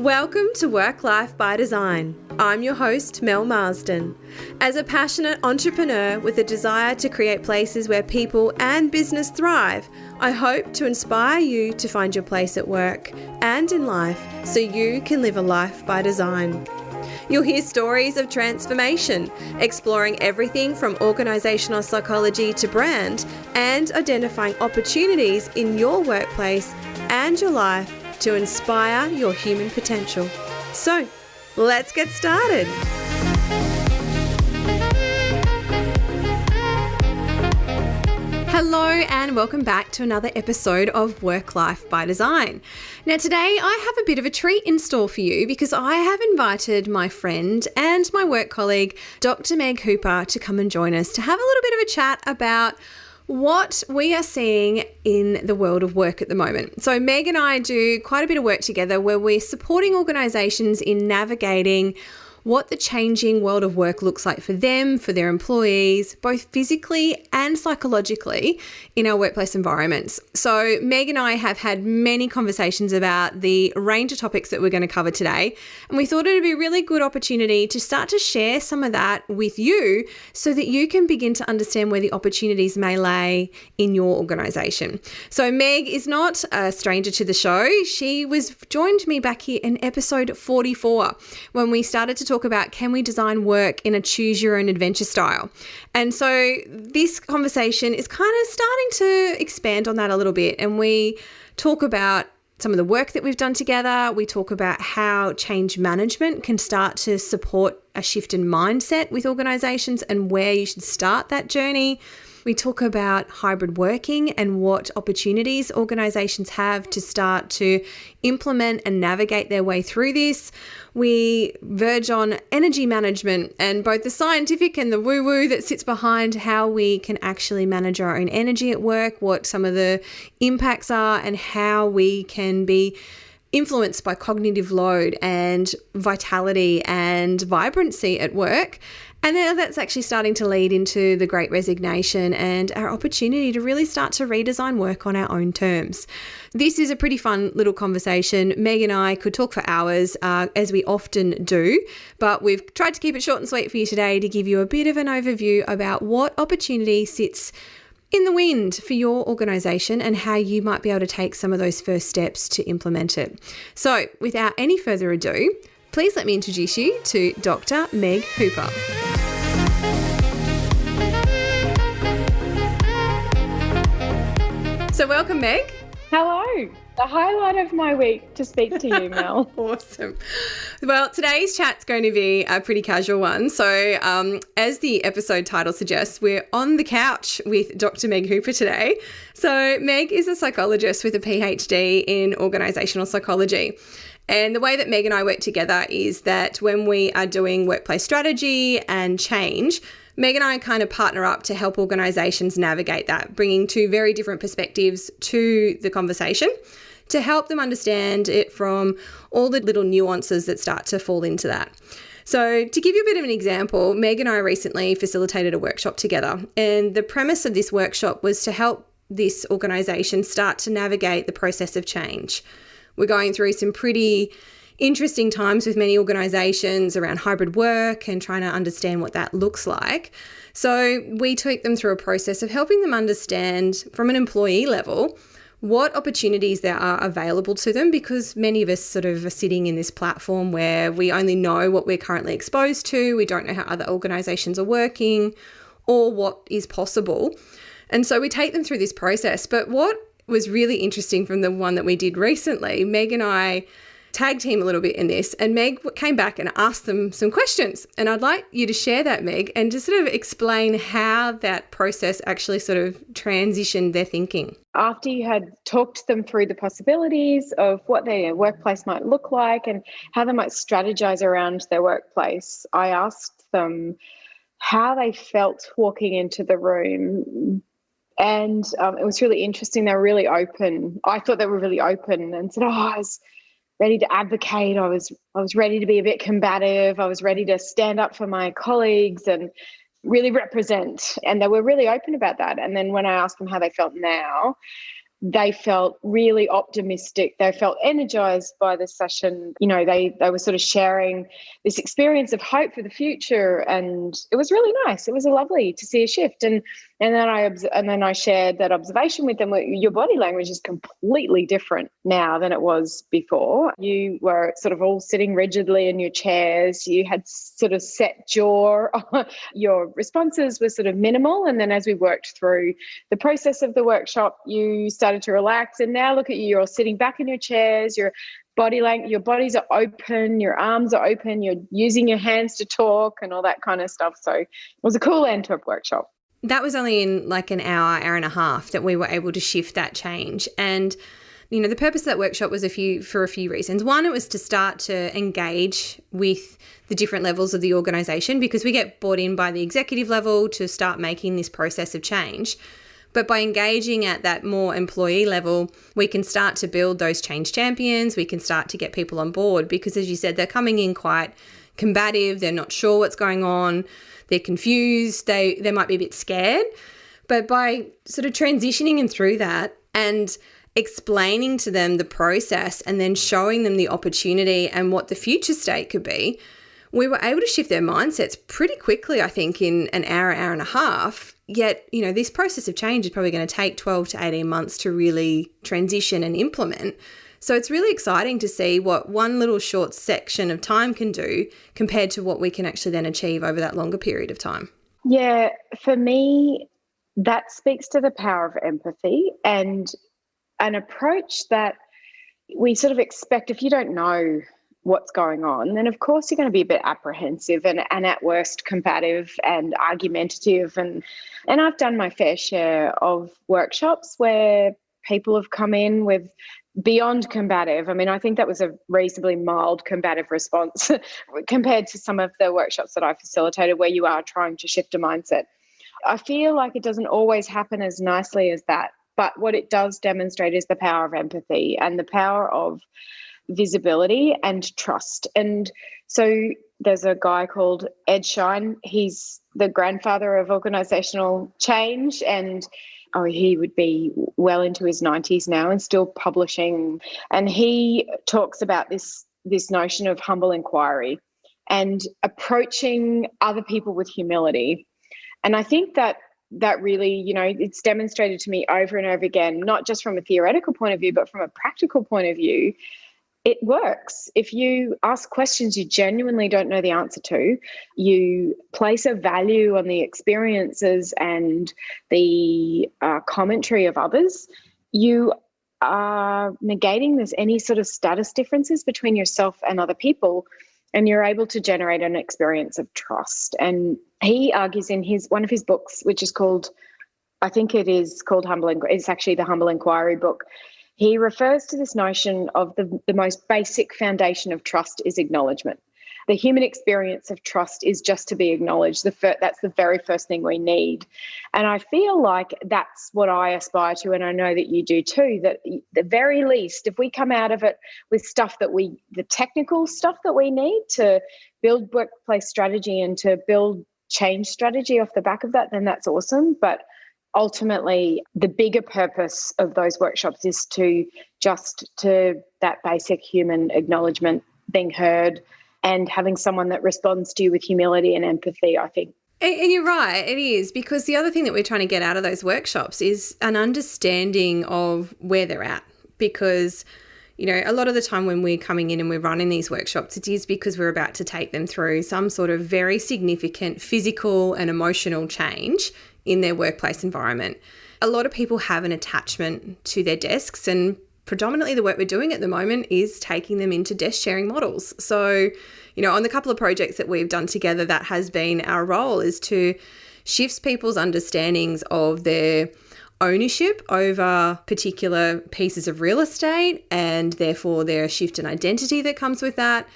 Welcome to Work Life by Design. I'm your host, Mel Marsden. As a passionate entrepreneur with a desire to create places where people and business thrive, I hope to inspire you to find your place at work and in life so you can live a life by design. You'll hear stories of transformation, exploring everything from organisational psychology to brand, and identifying opportunities in your workplace and your life to inspire your human potential. So, let's get started. Hello and welcome back to another episode of Work Life by Design. Now today I have a bit of a treat in store for you because I have invited my friend and my work colleague, Dr Meg Hooper, to come and join us to have a little bit of a chat about what we are seeing in the world of work at the moment. So Meg and I do quite a bit of work together where we're supporting organisations in navigating what the changing world of work looks like for them, for their employees, both physically and psychologically in our workplace environments. So Meg and I have had many conversations about the range of topics that we're going to cover today, and we thought it would be a really good opportunity to start to share some of that with you so that you can begin to understand where the opportunities may lay in your organisation. So Meg is not a stranger to the show. She joined me back here in episode 44 when we started to talk about can we design work in a choose your own adventure style. And so this conversation is kind of starting to expand on that a little bit, and we talk about some of the work that we've done together. We talk about how change management can start to support a shift in mindset with organizations and where you should start that journey. We talk about hybrid working and what opportunities organizations have to start to implement and navigate their way through this. We verge on energy management and both the scientific and the woo-woo that sits behind how we can actually manage our own energy at work, what some of the impacts are, and how we can be influenced by cognitive load and vitality and vibrancy at work. And then that's actually starting to lead into the Great Resignation and our opportunity to really start to redesign work on our own terms. This is a pretty fun little conversation. Meg and I could talk for hours, as we often do, but we've tried to keep it short and sweet for you today to give you a bit of an overview about what opportunity sits in the wind for your organisation and how you might be able to take some of those first steps to implement it. So without any further ado, please let me introduce you to Dr. Meg Hooper. So welcome, Meg. Hello. The highlight of my week to speak to you, Mel. Awesome. Well, today's chat's going to be a pretty casual one. So as the episode title suggests, we're on the couch with Dr. Meg Hooper today. So Meg is a psychologist with a PhD in organisational psychology. And the way that Meg and I work together is that when we are doing workplace strategy and change, Meg and I kind of partner up to help organisations navigate that, bringing two very different perspectives to the conversation to help them understand it from all the little nuances that start to fall into that. So to give you a bit of an example, Meg and I recently facilitated a workshop together, and the premise of this workshop was to help this organisation start to navigate the process of change. We're going through some pretty interesting times with many organisations around hybrid work and trying to understand what that looks like. So we took them through a process of helping them understand from an employee level what opportunities there are available to them, because many of us sort of are sitting in this platform where we only know what we're currently exposed to. We don't know how other organisations are working or what is possible. And so we take them through this process. But what was really interesting from the one that we did recently, Meg and I tag team a little bit in this, and Meg came back and asked them some questions. And I'd like you to share that, Meg, and just sort of explain how that process actually sort of transitioned their thinking. After you had talked them through the possibilities of what their workplace might look like and how they might strategize around their workplace, I asked them how they felt walking into the room. And it was really interesting. They were really open. I thought they were really open and said, I was ready to advocate. I was ready to be a bit combative. I was ready to stand up for my colleagues and really represent. And they were really open about that. And then when I asked them how they felt now, they felt really optimistic. They felt energized by the session. You know, they were sort of sharing this experience of hope for the future, and it was really nice. It was lovely to see a shift. And then I shared that observation with them. Your body language is completely different now than it was before. You were sort of all sitting rigidly in your chairs. You had sort of set jaw. Your responses were sort of minimal. And then as we worked through the process of the workshop, you started to relax. And now look at you, you're all sitting back in your chairs. Your bodies are open, your arms are open, you're using your hands to talk and all that kind of stuff. So it was a cool end to a workshop. That was only in like an hour and a half that we were able to shift that change. And, you know, the purpose of that workshop was for a few reasons. One, it was to start to engage with the different levels of the organisation, because we get brought in by the executive level to start making this process of change. But by engaging at that more employee level, we can start to build those change champions. We can start to get people on board because, as you said, they're coming in quite combative. They're not sure what's going on. They're confused. They might be a bit scared. But by sort of transitioning them through that and explaining to them the process and then showing them the opportunity and what the future state could be, we were able to shift their mindsets pretty quickly, I think, in an hour and a half. Yet, you know, this process of change is probably going to take 12 to 18 months to really transition and implement. So it's really exciting to see what one little short section of time can do compared to what we can actually then achieve over that longer period of time. Yeah, for me, that speaks to the power of empathy and an approach that we sort of expect. If you don't know what's going on, then of course you're going to be a bit apprehensive and at worst combative and argumentative. And I've done my fair share of workshops where people have come in with beyond combative. I mean, I think that was a reasonably mild combative response compared to some of the workshops that I facilitated where you are trying to shift a mindset. I feel like it doesn't always happen as nicely as that, but what it does demonstrate is the power of empathy and the power of visibility and trust. And so there's a guy called Ed Shine. He's the grandfather of organisational change, and he would be well into his 90s now and still publishing. And he talks about this notion of humble inquiry and approaching other people with humility. And I think that really, you know, it's demonstrated to me over and over again, not just from a theoretical point of view, but from a practical point of view. It works. If you ask questions you genuinely don't know the answer to, you place a value on the experiences and the commentary of others, you are negating any sort of status differences between yourself and other people, and you're able to generate an experience of trust. And he argues in one of his books, which is called, I think it is called it's actually the Humble Inquiry book. He refers to this notion of the most basic foundation of trust is acknowledgement. The human experience of trust is just to be acknowledged. That's the very first thing we need. And I feel like that's what I aspire to, and I know that you do too, that the very least, if we come out of it with the technical stuff that we need to build workplace strategy and to build change strategy off the back of that, then that's awesome. But ultimately, the bigger purpose of those workshops is to that basic human acknowledgement, being heard, and having someone that responds to you with humility and empathy, I think. And you're right, it is, because the other thing that we're trying to get out of those workshops is an understanding of where they're at. Because, you know, a lot of the time when we're coming in and we're running these workshops, it is because we're about to take them through some sort of very significant physical and emotional change in their workplace environment. A lot of people have an attachment to their desks, and predominantly the work we're doing at the moment is taking them into desk sharing models. So, you know, on the couple of projects that we've done together, that has been our role, is to shift people's understandings of their ownership over particular pieces of real estate, and therefore their shift in identity that comes with that.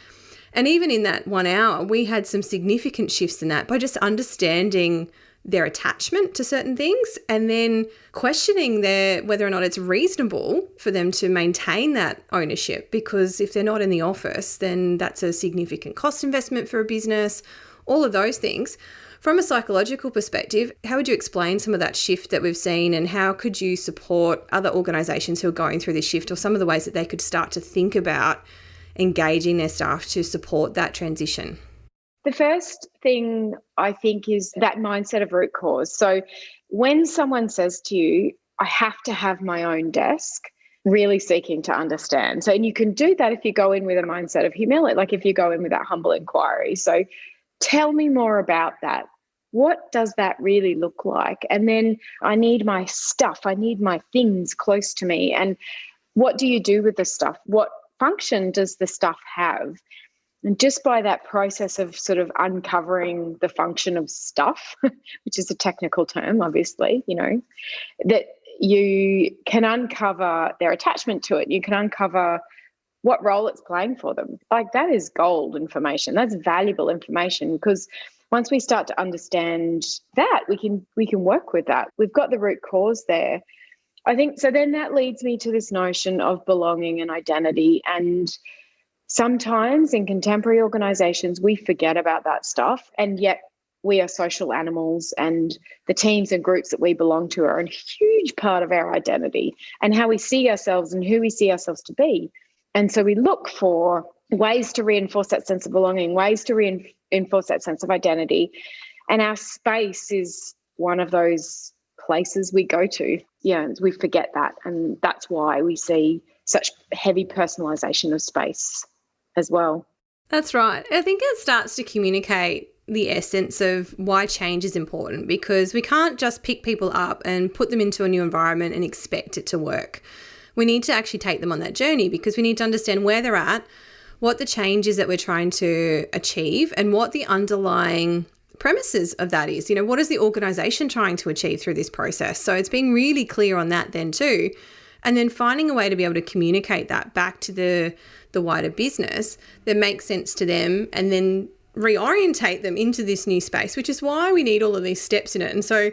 And even in that 1 hour, we had some significant shifts in that by just understanding their attachment to certain things and then questioning whether or not it's reasonable for them to maintain that ownership, because if they're not in the office, then that's a significant cost investment for a business, all of those things. From a psychological perspective, how would you explain some of that shift that we've seen, and how could you support other organisations who are going through this shift, or some of the ways that they could start to think about engaging their staff to support that transition? The first thing I think is that mindset of root cause. So when someone says to you, I have to have my own desk, really seeking to understand. So, and you can do that if you go in with a mindset of humility, like if you go in with that humble inquiry. So tell me more about that. What does that really look like? And then I need my stuff. I need my things close to me. And what do you do with the stuff? What function does the stuff have? And just by that process of sort of uncovering the function of stuff, which is a technical term, obviously, that you can uncover their attachment to it. You can uncover what role it's playing for them. Like, that is gold information. That's valuable information, because once we start to understand that, we can work with that. We've got the root cause there. I think so. Then that leads me to this notion of belonging and identity. And sometimes in contemporary organisations, we forget about that stuff, and yet we are social animals, and the teams and groups that we belong to are a huge part of our identity and how we see ourselves and who we see ourselves to be. And so we look for ways to reinforce that sense of belonging, ways to reinforce that sense of identity. And our space is one of those places we go to. Yeah, we forget that. And that's why we see such heavy personalisation of space as well. That's right. I think it starts to communicate the essence of why change is important, because we can't just pick people up and put them into a new environment and expect it to work. We need to actually take them on that journey, because we need to understand where they're at, what the change is that we're trying to achieve, and what the underlying premises of that is. What is the organisation trying to achieve through this process? So it's being really clear on that then too. And then finding a way to be able to communicate that back to the wider business that makes sense to them, and then reorientate them into this new space, which is why we need all of these steps in it. And so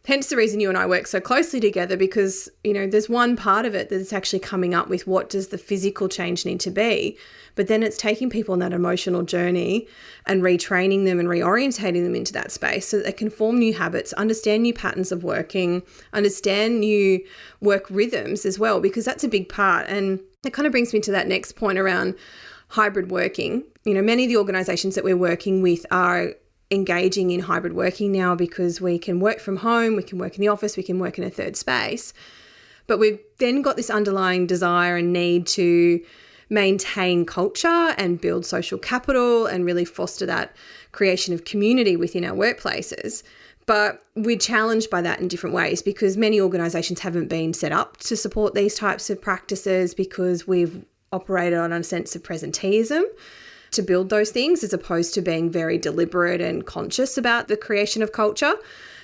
hence the reason you and I work so closely together, because, there's one part of it that's actually coming up with what does the physical change need to be, but then it's taking people on that emotional journey and retraining them and reorientating them into that space so that they can form new habits, understand new patterns of working, understand new work rhythms as well, because that's a big part. And that kind of brings me to that next point around hybrid working. Many of the organisations that we're working with are engaging in hybrid working now, because we can work from home, we can work in the office, we can work in a third space. But we've then got this underlying desire and need to maintain culture and build social capital and really foster that creation of community within our workplaces. But we're challenged by that in different ways, because many organisations haven't been set up to support these types of practices, because we've operated on a sense of presenteeism to build those things, as opposed to being very deliberate and conscious about the creation of culture.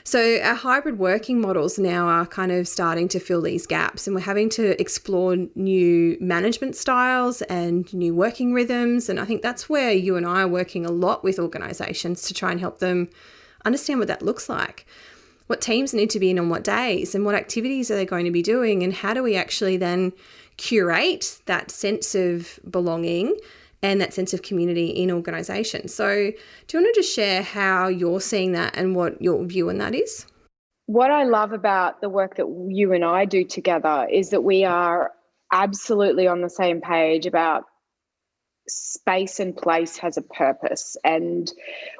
So our hybrid working models now are kind of starting to fill these gaps, and we're having to explore new management styles and new working rhythms. And I think that's where you and I are working a lot with organisations to try and help them understand what that looks like, what teams need to be in on what days, and what activities are they going to be doing, and how do we actually then curate that sense of belonging and that sense of community in organisations. So do you want to just share how you're seeing that and what your view on that is? What I love about the work that you and I do together is that we are absolutely on the same page about space and place has a purpose, and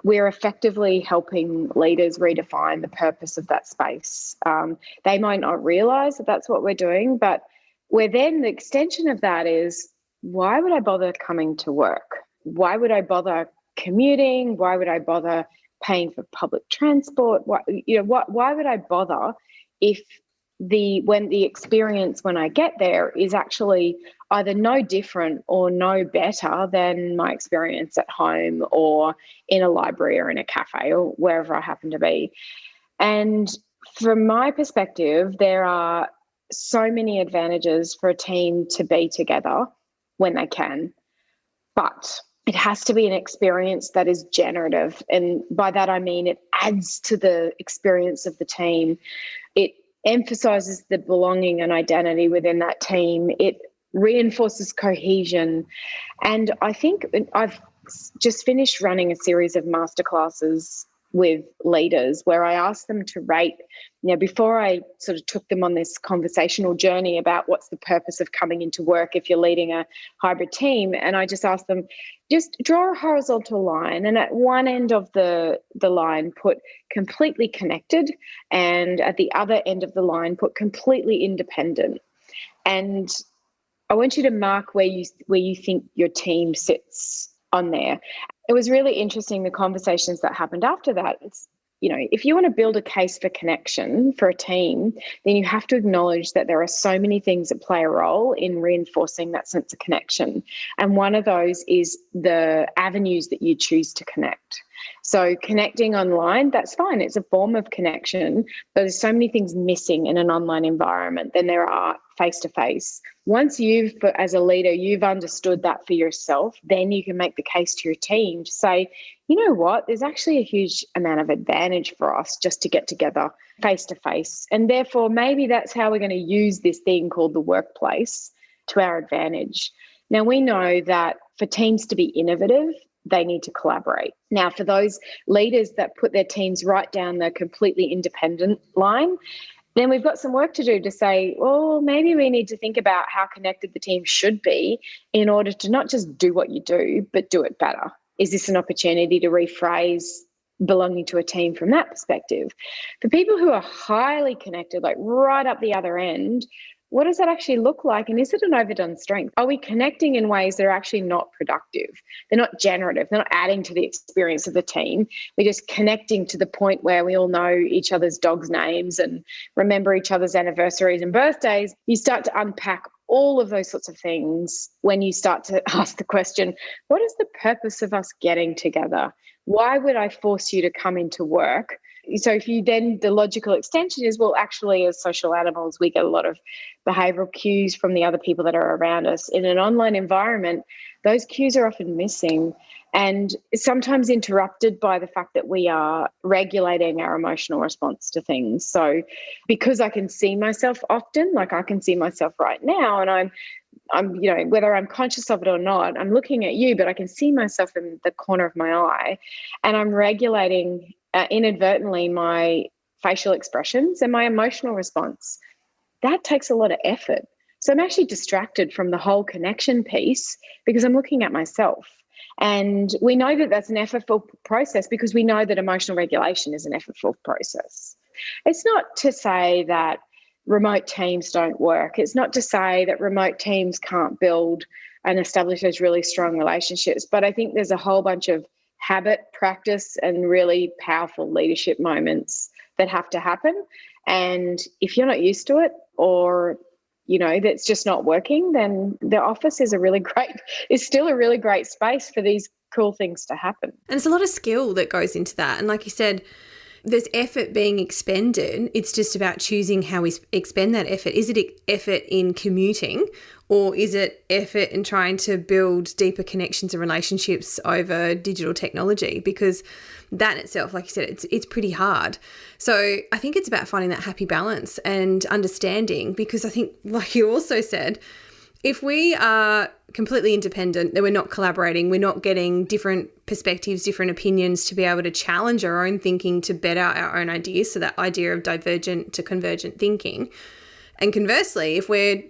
we're effectively helping leaders redefine the purpose of that space. They might not realise that that's what we're doing, but we're then the extension of that is, why would I bother coming to work? Why would I bother commuting? Why would I bother paying for public transport? Why would I bother if the experience when I get there is actually either no different or no better than my experience at home or in a library or in a cafe or wherever I happen to be? And from my perspective, there are so many advantages for a team to be together when they can, but it has to be an experience that is generative. And by that, I mean it adds to the experience of the team. It emphasizes the belonging and identity within that team. It reinforces cohesion. And I think I've just finished running a series of masterclasses with leaders where I asked them to rate, before I sort of took them on this conversational journey about what's the purpose of coming into work if you're leading a hybrid team. And I just asked them, just draw a horizontal line, and at one end of the line put completely connected, and at the other end of the line put completely independent. And I want you to mark where you think your team sits on there. It was really interesting, the conversations that happened after that. It's, if you want to build a case for connection for a team, then you have to acknowledge that there are so many things that play a role in reinforcing that sense of connection. And one of those is the avenues that you choose to connect. So connecting online, that's fine. It's a form of connection, but there's so many things missing in an online environment than there are face-to-face. Once as a leader, you've understood that for yourself, then you can make the case to your team to say, you know what, there's actually a huge amount of advantage for us just to get together face-to-face. And therefore, maybe that's how we're going to use this thing called the workplace to our advantage. Now, we know that for teams to be innovative, they need to collaborate. Now, for those leaders that put their teams right down the completely independent line, then we've got some work to do to say, well, maybe we need to think about how connected the team should be in order to not just do what you do, but do it better. Is this an opportunity to rephrase belonging to a team from that perspective? For people who are highly connected, like right up the other end, what does that actually look like? And is it an overdone strength? Are we connecting in ways that are actually not productive? They're not generative. They're not adding to the experience of the team. We're just connecting to the point where we all know each other's dogs' names and remember each other's anniversaries and birthdays. You start to unpack all of those sorts of things when you start to ask the question, what is the purpose of us getting together? Why would I force you to come into work? So if you then, the logical extension is, well, actually, as social animals, we get a lot of behavioural cues from the other people that are around us. In an online environment, those cues are often missing and sometimes interrupted by the fact that we are regulating our emotional response to things. So because I can see myself often, like I can see myself right now, and I'm, whether I'm conscious of it or not, I'm looking at you, but I can see myself in the corner of my eye, and I'm regulating inadvertently my facial expressions and my emotional response. That takes a lot of effort. So I'm actually distracted from the whole connection piece because I'm looking at myself. And we know that that's an effortful process because we know that emotional regulation is an effortful process. It's not to say that remote teams don't work. It's not to say that remote teams can't build and establish those really strong relationships. But I think there's a whole bunch of habit, practice, and really powerful leadership moments that have to happen. And if you're not used to it, or that's just not working, then the office is still a really great space for these cool things to happen. And it's a lot of skill that goes into that. And like you said, there's effort being expended. It's just about choosing how we expend that effort. Is it effort in commuting, or is it effort in trying to build deeper connections and relationships over digital technology? Because that in itself, like you said, it's pretty hard. So I think it's about finding that happy balance and understanding, because I think, like you also said, if we are completely independent, then we're not collaborating, we're not getting different perspectives, different opinions to be able to challenge our own thinking, to better our own ideas. So that idea of divergent to convergent thinking. And conversely, if we're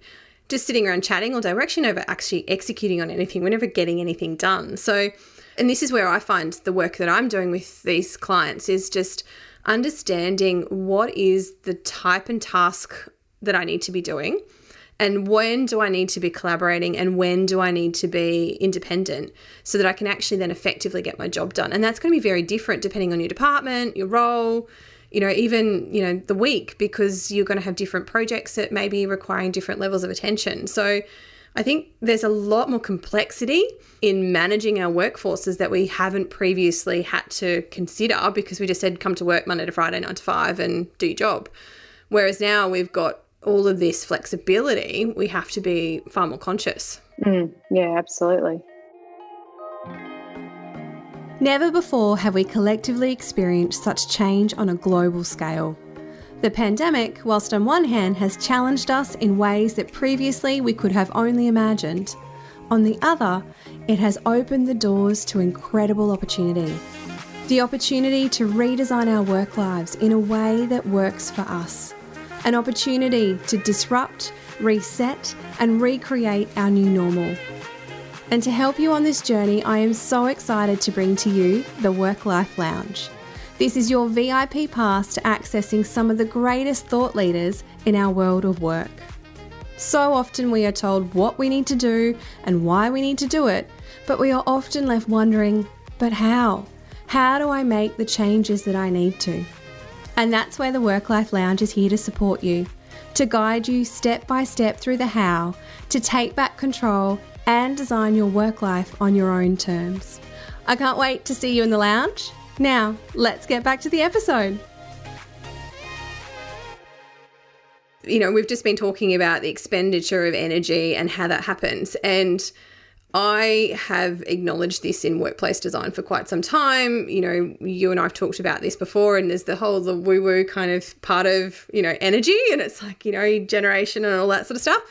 just sitting around chatting all day, we're actually never actually executing on anything. We're never getting anything done. So, and this is where I find the work that I'm doing with these clients is just understanding what is the type and task that I need to be doing, and when do I need to be collaborating, and when do I need to be independent, so that I can actually then effectively get my job done. And that's going to be very different depending on your department, your role, even the week, because you're going to have different projects that may be requiring different levels of attention. So I think there's a lot more complexity in managing our workforces that we haven't previously had to consider, because we just said come to work Monday to Friday, 9 to 5 and do your job. Whereas now we've got all of this flexibility, we have to be far more conscious. Yeah, absolutely. Never before have we collectively experienced such change on a global scale. The pandemic, whilst on one hand has challenged us in ways that previously we could have only imagined, on the other, it has opened the doors to incredible opportunity. The opportunity to redesign our work lives in a way that works for us. An opportunity to disrupt, reset, and recreate our new normal. And to help you on this journey, I am so excited to bring to you the Work-Life Lounge. This is your VIP pass to accessing some of the greatest thought leaders in our world of work. So often we are told what we need to do and why we need to do it, but we are often left wondering, but how? How do I make the changes that I need to? And that's where the Work-Life Lounge is here to support you, to guide you step by step through the how, to take back control and design your work life on your own terms. I can't wait to see you in the lounge. Now, let's get back to the episode. You know, we've just been talking about the expenditure of energy and how that happens. And I have acknowledged this in workplace design for quite some time. You know, you and I have talked about this before, and there's the woo-woo kind of part of, you know, energy, and it's like, you know, generation and all that sort of stuff.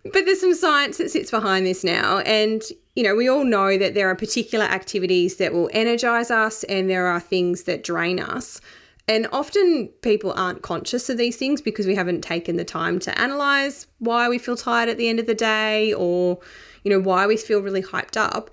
But there's some science that sits behind this now. And, you know, we all know that there are particular activities that will energize us and there are things that drain us. And often people aren't conscious of these things because we haven't taken the time to analyze why we feel tired at the end of the day, or, you know, why we feel really hyped up.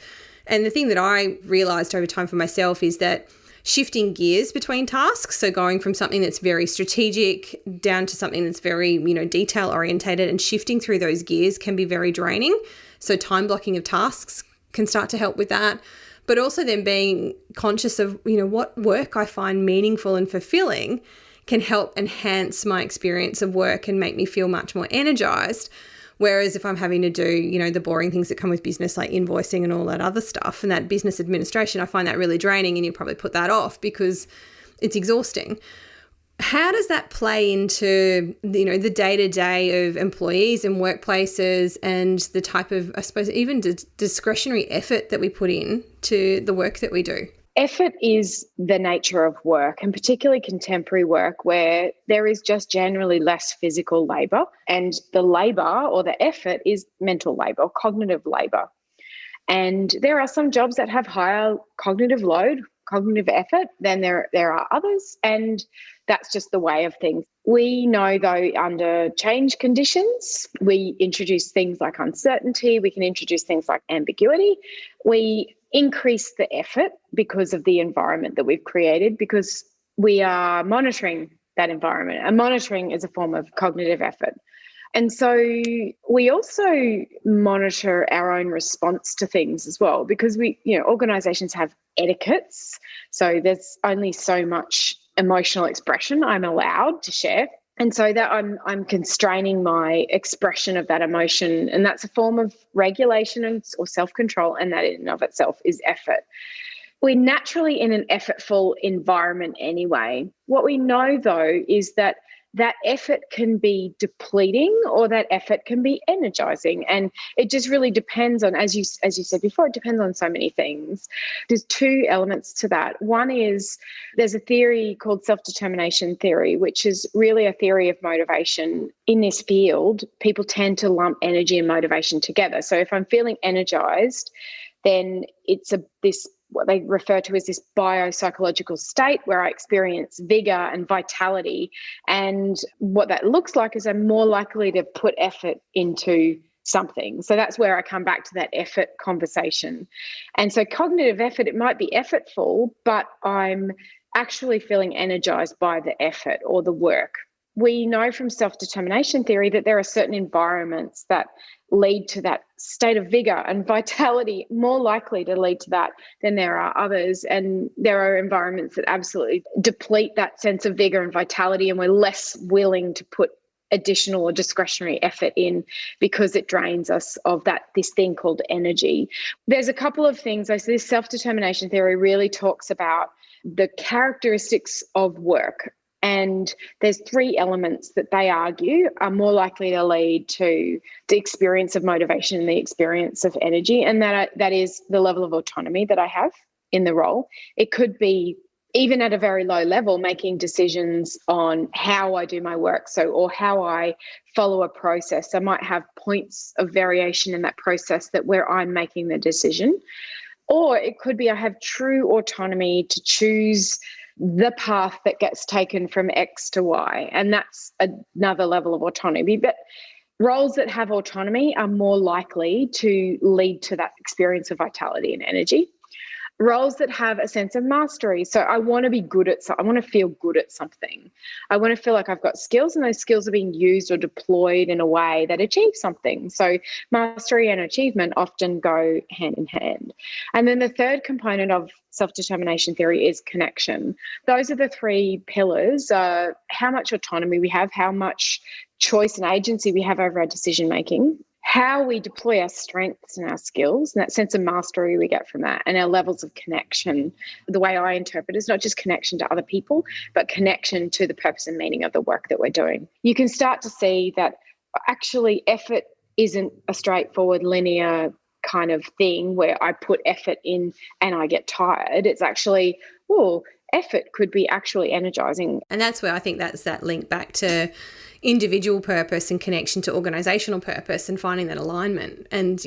And the thing that I realized over time for myself is that shifting gears between tasks, so going from something that's very strategic down to something that's very, you know, detail orientated, and shifting through those gears can be very draining. So time blocking of tasks can start to help with that. But also then being conscious of, you know, what work I find meaningful and fulfilling can help enhance my experience of work and make me feel much more energized. Whereas if I'm having to do, you know, the boring things that come with business, like invoicing and all that other stuff, and that business administration, I find that really draining, and you probably put that off because it's exhausting. How does that play into, you know, the day-to-day of employees and workplaces and the type of, I suppose, even discretionary effort that we put in to the work that we do? Effort is the nature of work, and particularly contemporary work, where there is just generally less physical labour, and the labour or the effort is mental labour, cognitive labour. And there are some jobs that have higher cognitive load, cognitive effort, than there are others, and that's just the way of things. We know, though, under change conditions, we introduce things like uncertainty, we can introduce things like ambiguity. We increase the effort because of the environment that we've created, because we are monitoring that environment. And monitoring is a form of cognitive effort. And so we also monitor our own response to things as well, because we, you know, organisations have etiquettes. So there's only so much emotional expression I'm allowed to share. And so that I'm constraining my expression of that emotion, and that's a form of regulation or self-control, and that in and of itself is effort. We're naturally in an effortful environment anyway. What we know, though, is that effort can be depleting or that effort can be energizing. And it just really depends on, as you said before, it depends on so many things. There's two elements to that. One is there's a theory called self-determination theory, which is really a theory of motivation. In this field, people tend to lump energy and motivation together. So if I'm feeling energized, then it's this what they refer to as this biopsychological state where I experience vigor and vitality. And what that looks like is I'm more likely to put effort into something. So that's where I come back to that effort conversation. And so cognitive effort, it might be effortful, but I'm actually feeling energized by the effort or the work. We know from self-determination theory that there are certain environments that lead to that state of vigor and vitality, more likely to lead to that than there are others. And there are environments that absolutely deplete that sense of vigor and vitality, and we're less willing to put additional or discretionary effort in because it drains us of this thing called energy. There's a couple of things. So this self-determination theory really talks about the characteristics of work. And there's three elements that they argue are more likely to lead to the experience of motivation and the experience of energy. And that is the level of autonomy that I have in the role. It could be, even at a very low level, making decisions on how I do my work, or how I follow a process. I might have points of variation in that process where I'm making the decision. Or it could be I have true autonomy to choose the path that gets taken from X to Y. And that's another level of autonomy. But roles that have autonomy are more likely to lead to that experience of vitality and energy. Roles that have a sense of mastery. So I want to be good at I want to feel good at something. I want to feel like I've got skills and those skills are being used or deployed in a way that achieves something. So mastery and achievement often go hand in hand. And then the third component of self-determination theory is connection. Those are the three pillars: how much autonomy we have, how much choice and agency we have over our decision making, how we deploy our strengths and our skills, and that sense of mastery we get from that, and our levels of connection. The way I interpret it is not just connection to other people, but connection to the purpose and meaning of the work that we're doing. You can start to see that actually effort isn't a straightforward linear kind of thing where I put effort in and I get tired. It's actually, effort could be actually energizing. And that's where I think that's that link back to individual purpose and connection to organisational purpose and finding that alignment. And,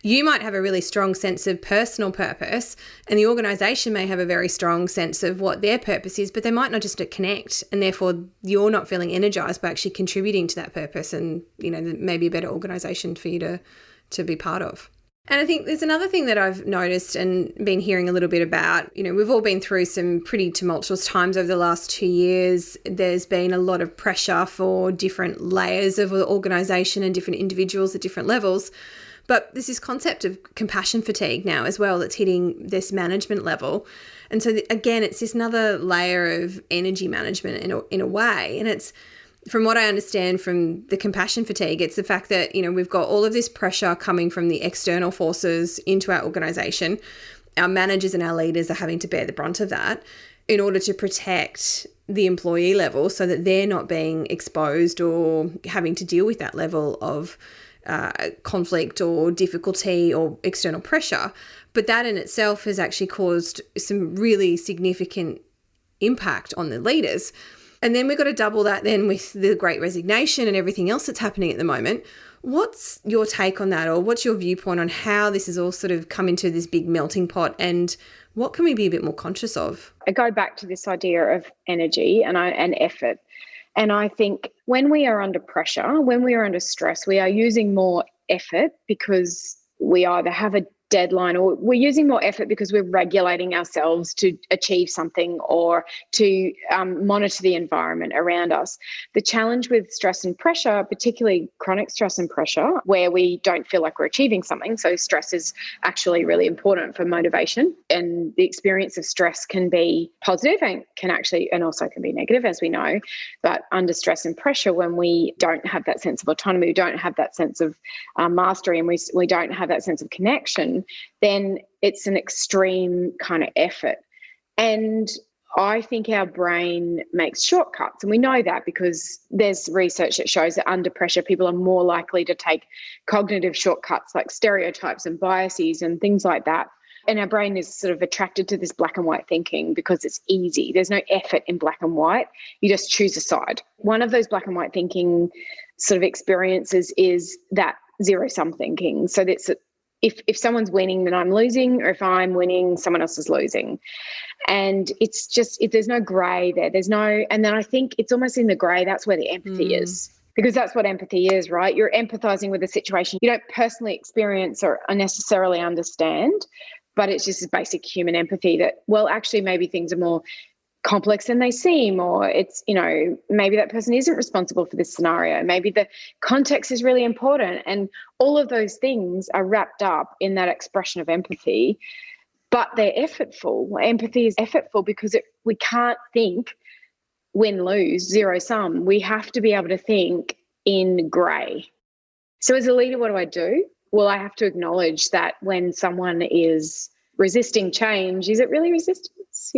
you might have a really strong sense of personal purpose and the organisation may have a very strong sense of what their purpose is, but they might not just connect, and therefore you're not feeling energised by actually contributing to that purpose and, maybe a better organisation for you to be part of. And I think there's another thing that I've noticed and been hearing a little bit about. We've all been through some pretty tumultuous times over the last 2 years. There's been a lot of pressure for different layers of the organisation and different individuals at different levels. But there's this concept of compassion fatigue now as well that's hitting this management level. And so, again, it's this another layer of energy management in a way. And it's, from what I understand from the compassion fatigue, it's the fact that, we've got all of this pressure coming from the external forces into our organisation. Our managers and our leaders are having to bear the brunt of that in order to protect the employee level so that they're not being exposed or having to deal with that level of conflict or difficulty or external pressure. But that in itself has actually caused some really significant impact on the leaders. And then we've got to double that then with the Great Resignation and everything else that's happening at the moment. What's your take on that, or what's your viewpoint on how this has all sort of come into this big melting pot, and what can we be a bit more conscious of? I go back to this idea of energy and effort. And I think when we are under pressure, when we are under stress, we are using more effort because we either have a deadline, or we're using more effort because we're regulating ourselves to achieve something or to monitor the environment around us. The challenge with stress and pressure, particularly chronic stress and pressure, where we don't feel like we're achieving something. So stress is actually really important for motivation, and the experience of stress can be positive and also can be negative, as we know. But under stress and pressure, when we don't have that sense of autonomy, we don't have that sense of mastery, and we don't have that sense of connection, then it's an extreme kind of effort. And I think our brain makes shortcuts, and we know that because there's research that shows that under pressure, people are more likely to take cognitive shortcuts like stereotypes and biases and things like that. And our brain is sort of attracted to this black and white thinking because it's easy. There's no effort in black and white. You just choose a side. One of those black and white thinking sort of experiences is that zero-sum thinking. So that's if someone's winning, then I'm losing, or if I'm winning, someone else is losing. And it's just, if there's no grey there, and then I think it's almost in the grey, that's where the empathy is. Because that's what empathy is, right? You're empathizing with a situation you don't personally experience or unnecessarily understand, but it's just a basic human empathy that, well, actually maybe things are more complex than they seem, or it's, maybe that person isn't responsible for this scenario. Maybe the context is really important, and all of those things are wrapped up in that expression of empathy, but they're effortful. Empathy is effortful because we can't think win-lose, zero-sum. We have to be able to think in grey. So as a leader, what do I do? Well, I have to acknowledge that when someone is resisting change, is it really resistance?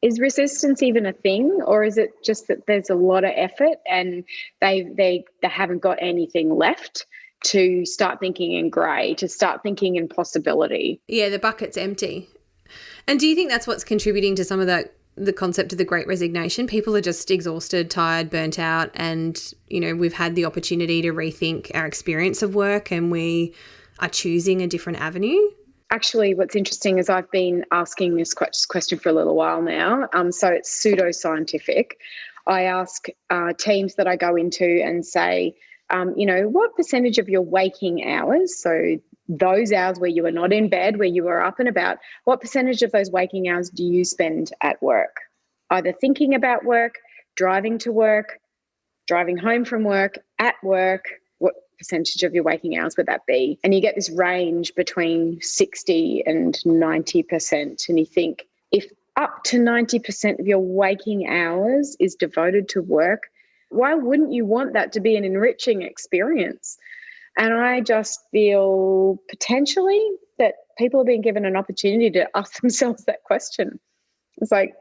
Is resistance even a thing, or is it just that there's a lot of effort and they haven't got anything left to start thinking in grey, to start thinking in possibility? Yeah, the bucket's empty. And do you think that's what's contributing to some of the concept of the Great Resignation? People are just exhausted, tired, burnt out, and, we've had the opportunity to rethink our experience of work, and we are choosing a different avenue? Actually, what's interesting is I've been asking this question for a little while now. So it's pseudoscientific. I ask teams that I go into and say, what percentage of your waking hours, so those hours where you are not in bed, where you are up and about, what percentage of those waking hours do you spend at work? Either thinking about work, driving to work, driving home from work, at work. What percentage of your waking hours would that be? And you get this range between 60 and 90%. And you think, if up to 90% of your waking hours is devoted to work, why wouldn't you want that to be an enriching experience? And I just feel potentially that people are being given an opportunity to ask themselves that question. It's like,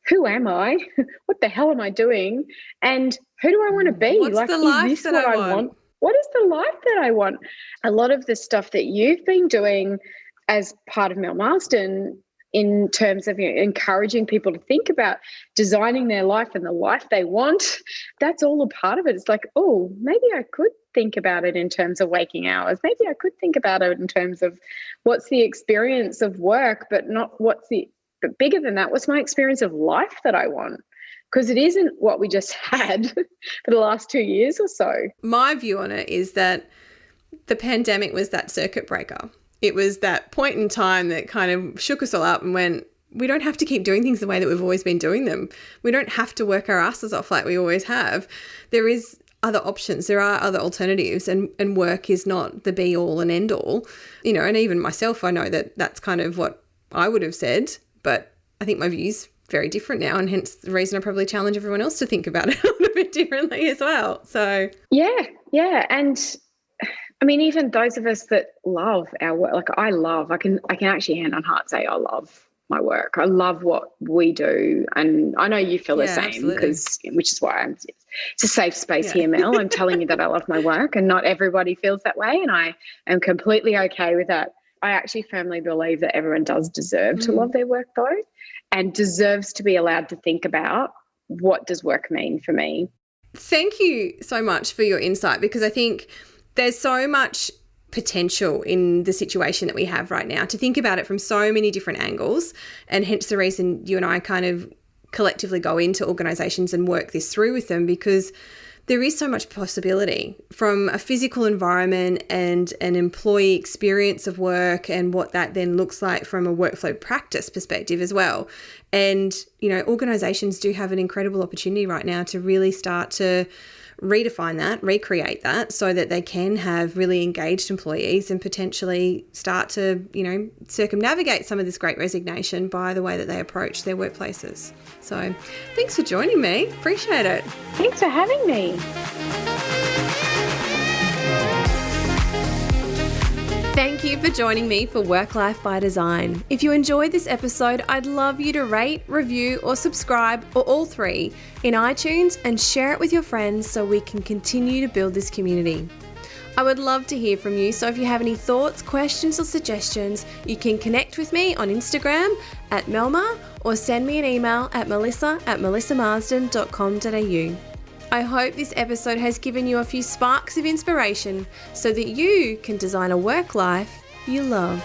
who am I? What the hell am I doing? And who do I want to be? What's the life that I want? What is the life that I want? A lot of the stuff that you've been doing as part of Mel Marsden in terms of encouraging people to think about designing their life and the life they want, that's all a part of it. It's like, oh, maybe I could think about it in terms of waking hours. Maybe I could think about it in terms of what's the experience of work, but bigger than that, what's my experience of life that I want? Because it isn't what we just had for the last 2 years or so. My view on it is that the pandemic was that circuit breaker. It was that point in time that kind of shook us all up and went, we don't have to keep doing things the way that we've always been doing them. We don't have to work our asses off like we always have. There is other options. There are other alternatives, and work is not the be all and end all. And even myself, I know that that's kind of what I would have said, but I think my view's very different now, and hence the reason I probably challenge everyone else to think about it a little bit differently as well. So yeah. And I mean, even those of us that love our work, I can actually hand on heart say I love my work. I love what we do. And I know you feel the same, which is why it's a safe space here, Mel. I'm telling you that I love my work, and not everybody feels that way. And I am completely okay with that. I actually firmly believe that everyone does deserve to love their work though, and deserves to be allowed to think about, what does work mean for me? Thank you so much for your insight, because I think there's so much potential in the situation that we have right now to think about it from so many different angles, and hence the reason you and I kind of collectively go into organisations and work this through with them, because there is so much possibility from a physical environment and an employee experience of work, and what that then looks like from a workflow practice perspective as well. And, organisations do have an incredible opportunity right now to really start to redefine that, recreate that, so that they can have really engaged employees and potentially start to, circumnavigate some of this great resignation by the way that they approach their workplaces. So thanks for joining me. Appreciate it. Thanks for having me. Thank you for joining me for Work Life by Design. If you enjoyed this episode, I'd love you to rate, review, or subscribe, or all three, in iTunes, and share it with your friends so we can continue to build this community. I would love to hear from you, so if you have any thoughts, questions, or suggestions, you can connect with me on Instagram at Melma, or send me an email at melissa@melissamarsden.com.au. I hope this episode has given you a few sparks of inspiration so that you can design a work life you love.